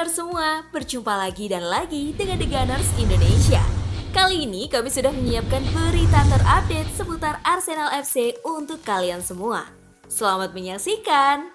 Gunners semua, berjumpa lagi dan lagi dengan The Gunners Indonesia. Kali ini kami sudah menyiapkan berita terupdate seputar Arsenal FC untuk kalian semua. Selamat menyaksikan!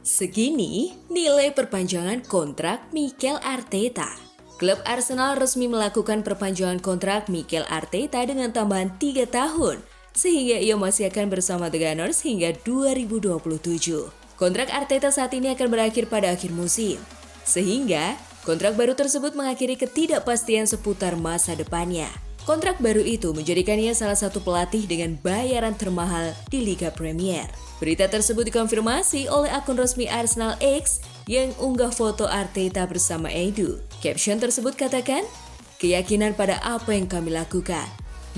Segini nilai perpanjangan kontrak Mikel Arteta. Klub Arsenal resmi melakukan perpanjangan kontrak Mikel Arteta dengan tambahan 3 tahun, sehingga ia masih akan bersama The Gunners hingga 2027. Kontrak Arteta saat ini akan berakhir pada akhir musim, sehingga kontrak baru tersebut mengakhiri ketidakpastian seputar masa depannya. Kontrak baru itu menjadikannya salah satu pelatih dengan bayaran termahal di Liga Premier. Berita tersebut dikonfirmasi oleh akun resmi Arsenal X yang unggah foto Arteta bersama Edu. Caption tersebut katakan, "Keyakinan pada apa yang kami lakukan.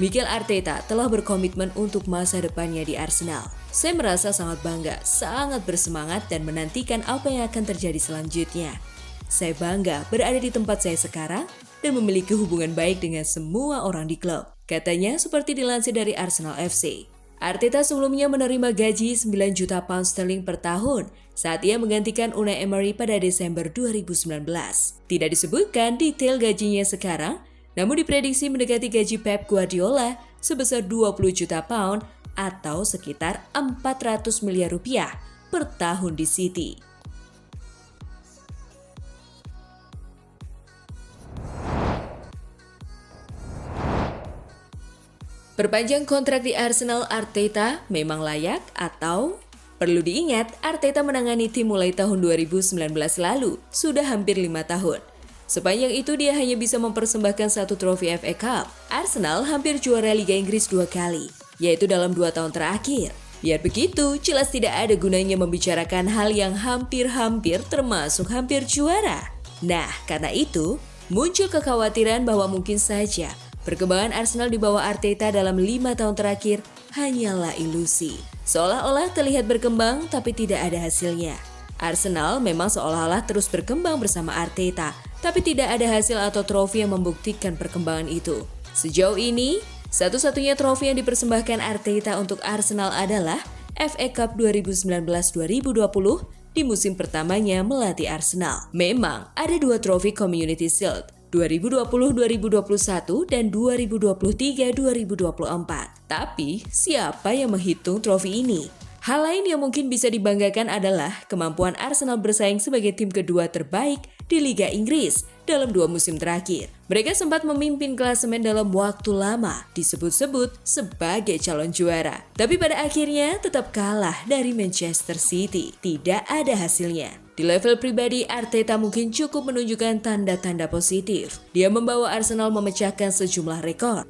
Mikel Arteta telah berkomitmen untuk masa depannya di Arsenal. Saya merasa sangat bangga, sangat bersemangat dan menantikan apa yang akan terjadi selanjutnya. Saya bangga berada di tempat saya sekarang dan memiliki hubungan baik dengan semua orang di klub," katanya seperti dilansir dari Arsenal FC. Arteta sebelumnya menerima gaji 9 juta pound sterling per tahun saat ia menggantikan Unai Emery pada Desember 2019. Tidak disebutkan detail gajinya sekarang, namun diprediksi mendekati gaji Pep Guardiola sebesar 20 juta pound atau sekitar 400 miliar rupiah per tahun di City. Perpanjang kontrak di Arsenal Arteta memang layak atau? Perlu diingat, Arteta menangani tim mulai tahun 2019 lalu, sudah hampir 5 tahun. Sepanjang itu dia hanya bisa mempersembahkan 1 trofi FA Cup. Arsenal hampir juara Liga Inggris 2 kali, yaitu dalam 2 tahun terakhir. Biar begitu, jelas tidak ada gunanya membicarakan hal yang hampir-hampir termasuk hampir juara. Nah, karena itu, muncul kekhawatiran bahwa mungkin saja perkembangan Arsenal di bawah Arteta dalam 5 tahun terakhir hanyalah ilusi. Seolah-olah terlihat berkembang tapi tidak ada hasilnya. Arsenal memang seolah-olah terus berkembang bersama Arteta, tapi tidak ada hasil atau trofi yang membuktikan perkembangan itu. Sejauh ini, satu-satunya trofi yang dipersembahkan Arteta untuk Arsenal adalah FA Cup 2019-2020 di musim pertamanya melatih Arsenal. Memang ada 2 trofi Community Shield, 2020-2021 dan 2023-2024. Tapi, siapa yang menghitung trofi ini? Hal lain yang mungkin bisa dibanggakan adalah kemampuan Arsenal bersaing sebagai tim kedua terbaik di Liga Inggris dalam 2 musim terakhir. Mereka sempat memimpin klasemen dalam waktu lama, disebut-sebut sebagai calon juara. Tapi pada akhirnya tetap kalah dari Manchester City. Tidak ada hasilnya. Di level pribadi, Arteta mungkin cukup menunjukkan tanda-tanda positif. Dia membawa Arsenal memecahkan sejumlah rekor.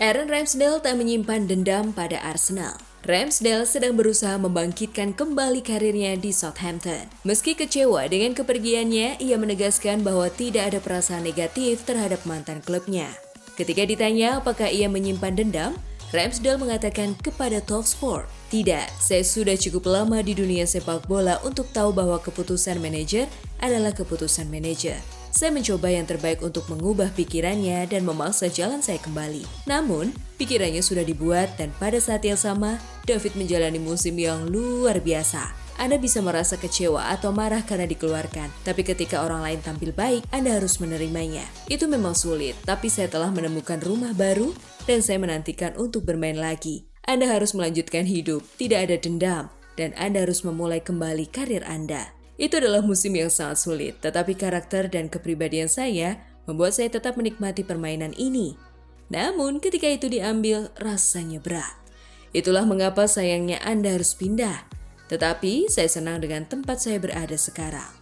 Aaron Ramsdale tak menyimpan dendam pada Arsenal. Ramsdale sedang berusaha membangkitkan kembali karirnya di Southampton. Meski kecewa dengan kepergiannya, ia menegaskan bahwa tidak ada perasaan negatif terhadap mantan klubnya. Ketika ditanya apakah ia menyimpan dendam, Ramsdale mengatakan kepada Talksport, "Tidak, saya sudah cukup lama di dunia sepak bola untuk tahu bahwa keputusan manajer adalah keputusan manajer. Saya mencoba yang terbaik untuk mengubah pikirannya dan memaksa jalan saya kembali. Namun, pikirannya sudah dibuat dan pada saat yang sama, David menjalani musim yang luar biasa. Anda bisa merasa kecewa atau marah karena dikeluarkan, tapi ketika orang lain tampil baik, Anda harus menerimanya. Itu memang sulit, tapi saya telah menemukan rumah baru dan saya menantikan untuk bermain lagi. Anda harus melanjutkan hidup, tidak ada dendam, dan Anda harus memulai kembali karir Anda. Itu adalah musim yang sangat sulit, tetapi karakter dan kepribadian saya membuat saya tetap menikmati permainan ini. Namun ketika itu diambil, rasanya berat. Itulah mengapa sayangnya Anda harus pindah. Tetapi saya senang dengan tempat saya berada sekarang."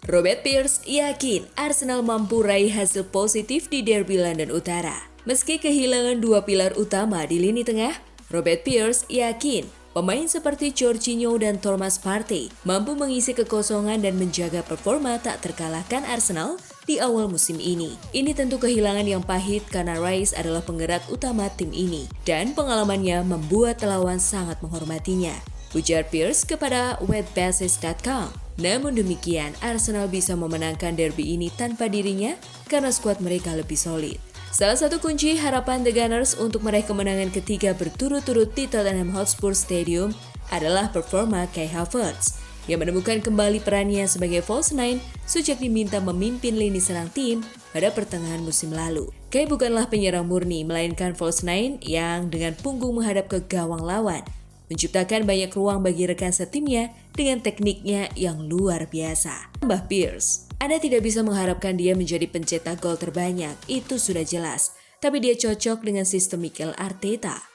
Robert Pires yakin Arsenal mampu raih hasil positif di Derby London Utara. Meski kehilangan 2 pilar utama di lini tengah, Robert Pires yakin pemain seperti Jorginho dan Thomas Partey mampu mengisi kekosongan dan menjaga performa tak terkalahkan Arsenal di awal musim ini. Ini tentu kehilangan yang pahit karena Rice adalah penggerak utama tim ini dan pengalamannya membuat lawan sangat menghormatinya, ujar Pierce kepada webbasis.com. Namun demikian, Arsenal bisa memenangkan derby ini tanpa dirinya karena skuad mereka lebih solid. Salah satu kunci harapan The Gunners untuk meraih kemenangan ketiga berturut-turut di Tottenham Hotspur Stadium adalah performa Kai Havertz yang menemukan kembali perannya sebagai false nine sejak diminta memimpin lini serang tim pada pertengahan musim lalu. Kai bukanlah penyerang murni, melainkan false nine yang dengan punggung menghadap ke gawang lawan, menciptakan banyak ruang bagi rekan setimnya dengan tekniknya yang luar biasa. Tambah Pierce, Anda tidak bisa mengharapkan dia menjadi pencetak gol terbanyak, itu sudah jelas. Tapi dia cocok dengan sistem Mikel Arteta.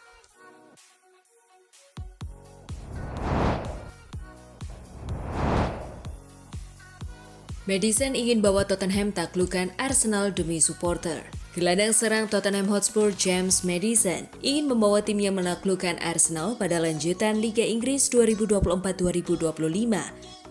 Maddison ingin bawa Tottenham taklukkan Arsenal demi supporter. Gelandang serang Tottenham Hotspur James Maddison ingin membawa timnya menaklukkan Arsenal pada lanjutan Liga Inggris 2024-2025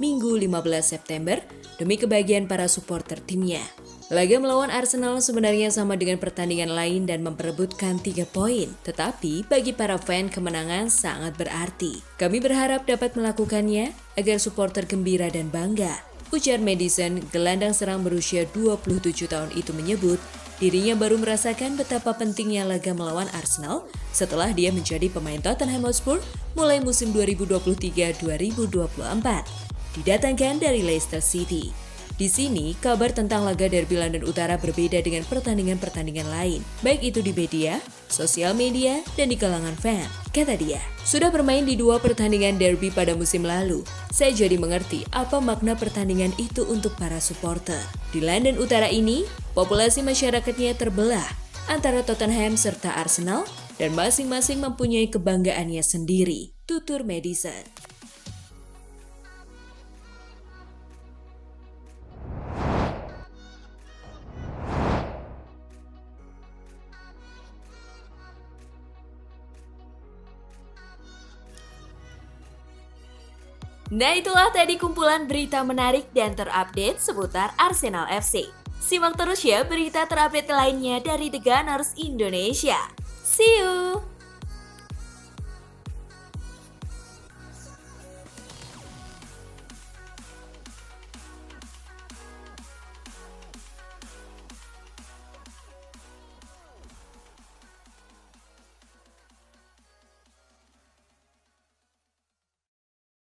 Minggu 15 September demi kebahagiaan para supporter timnya. Laga melawan Arsenal sebenarnya sama dengan pertandingan lain dan memperebutkan 3 poin. Tetapi bagi para fan kemenangan sangat berarti. Kami berharap dapat melakukannya agar supporter gembira dan bangga, ujar Maddison. Gelandang serang berusia 27 tahun itu menyebut dirinya baru merasakan betapa pentingnya laga melawan Arsenal setelah dia menjadi pemain Tottenham Hotspur mulai musim 2023-2024, didatangkan dari Leicester City. Di sini, kabar tentang laga derby London Utara berbeda dengan pertandingan-pertandingan lain, baik itu di media, sosial media, dan di kalangan fan. Kata dia, sudah bermain di 2 pertandingan derby pada musim lalu, saya jadi mengerti apa makna pertandingan itu untuk para supporter. Di London Utara ini, populasi masyarakatnya terbelah antara Tottenham serta Arsenal dan masing-masing mempunyai kebanggaannya sendiri, tutur Maddison. Nah, itulah tadi kumpulan berita menarik dan terupdate seputar Arsenal FC. Simak terus ya berita terupdate lainnya dari The Gunners Indonesia. See you!